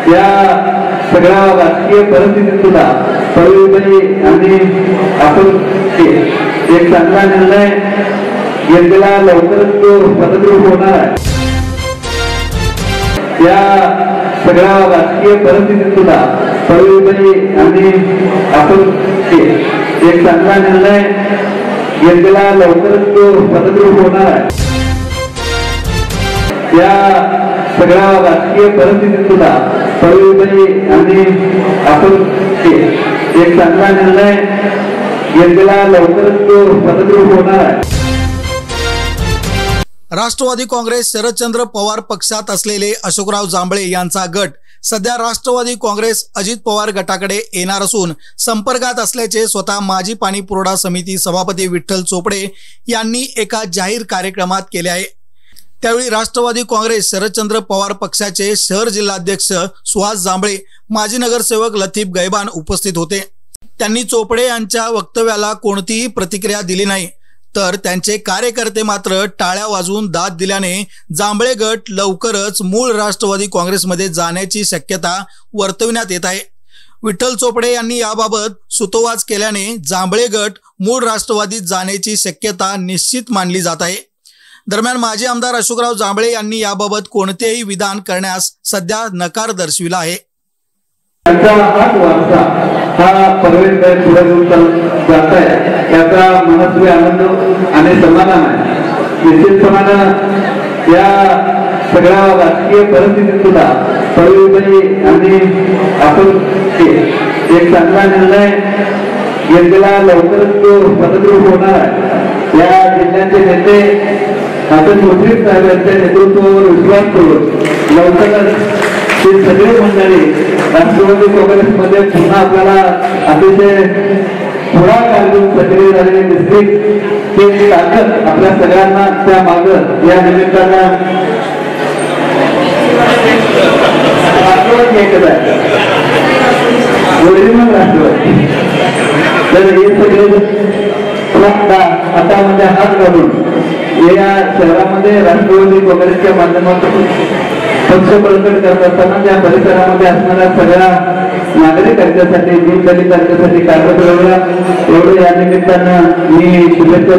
या सगळ्या राजकीय परिस्थितीत सुद्धा पळवीबाई आणि आपण एक चांगला निर्णय घेतलेला, लवकरच तो पदग्रह होणार आहे। या सगळ्या राजकीय परिस्थितीत सुद्धा पळवीबाई आणि आपण एक चांगला निर्णय घेतलेला, लवकरच तो पदग्रह होणार आहे। या सगळ्या राजकीय परिस्थितीत सुद्धा पळवीबाई आणि आपण एक चांगला निर्णय घेतलेला, लवकरच तो पदग्रह होणार आहे। राष्ट्रवादी काँग्रेस शरदचंद्र पवार पक्षात असलेले अशोकराव जांभळे यांचा गट सध्या राष्ट्रवादी काँग्रेस अजित पवार गटाकडे येणार असून संपर्कात असल्याचे स्वतः माजी पाणी पुरवठा समिती सभापती विठ्ठल चोपडे यांनी एका जाहीर कार्यक्रमात केले आहे। त्यावेळी राष्ट्रवादी काँग्रेस शरदचंद्र पवार पक्षाचे शहर जिल्हाध्यक्ष सुहास जांभळे, माजी नगरसेवक लतीफ गैबान उपस्थित होते। त्यांनी चोपडे यांच्या वक्तव्याला कोणतीही प्रतिक्रिया दिली नाही, तर त्यांचे कार्यकर्ते मात्र टाळ्या वाजवून दाद दिल्याने जांभळे गट लवकरच मूळ राष्ट्रवादी काँग्रेसमध्ये जाण्याची शक्यता वर्तविण्यात येत आहे। विठ्ठल चोपडे यांनी याबाबत सुतोवाच केल्याने जांभळे गट मूळ राष्ट्रवादीत जाण्याची शक्यता निश्चित मानली जात आहे। दरम्यान माजी आमदार अशोकराव जांभळे यांनी याबाबत कोणतेही विधान करण्यास सध्या नकार दर्शविला आहे। हा परवेश पुढे जात आहे, याचा मनस्वी आनंद आणि समाधान आहे। निश्चितपणाने या सगळ्या राजकीय परिस्थितीत सुद्धा पळवीबाई आणि आपण एक चांगला निर्णय घेतलेला, लवकरच तो पदग्रह होणार आहे। या जिल्ह्याचे नेते हासन मुश्रीफ साहेब यांच्या नेतृत्वावर विश्वास करून लवकरच ते सगळे मंडळी राष्ट्रवादी काँग्रेसमध्ये पुन्हा आपल्याला अतिशय थोडा काळ सक्रिय झालेले दिसतील। ते ताकद आपल्या सगळ्यांना त्या मागं या निमित्तानं राष्ट्रवादी एकच आहे, ओरिजिनल राष्ट्रवादी। तर हे सगळे हातामध्ये हात घालून या शहरामध्ये राष्ट्रवादी काँग्रेसच्या माध्यमातून पक्ष बळकट करत असताना त्या परिसरामध्ये असणाऱ्या सगळ्या नागरिक यांच्यासाठी, दीनदलित यांच्यासाठी कार्य करूया, एवढं या निमित्तानं मी शुभेच्छा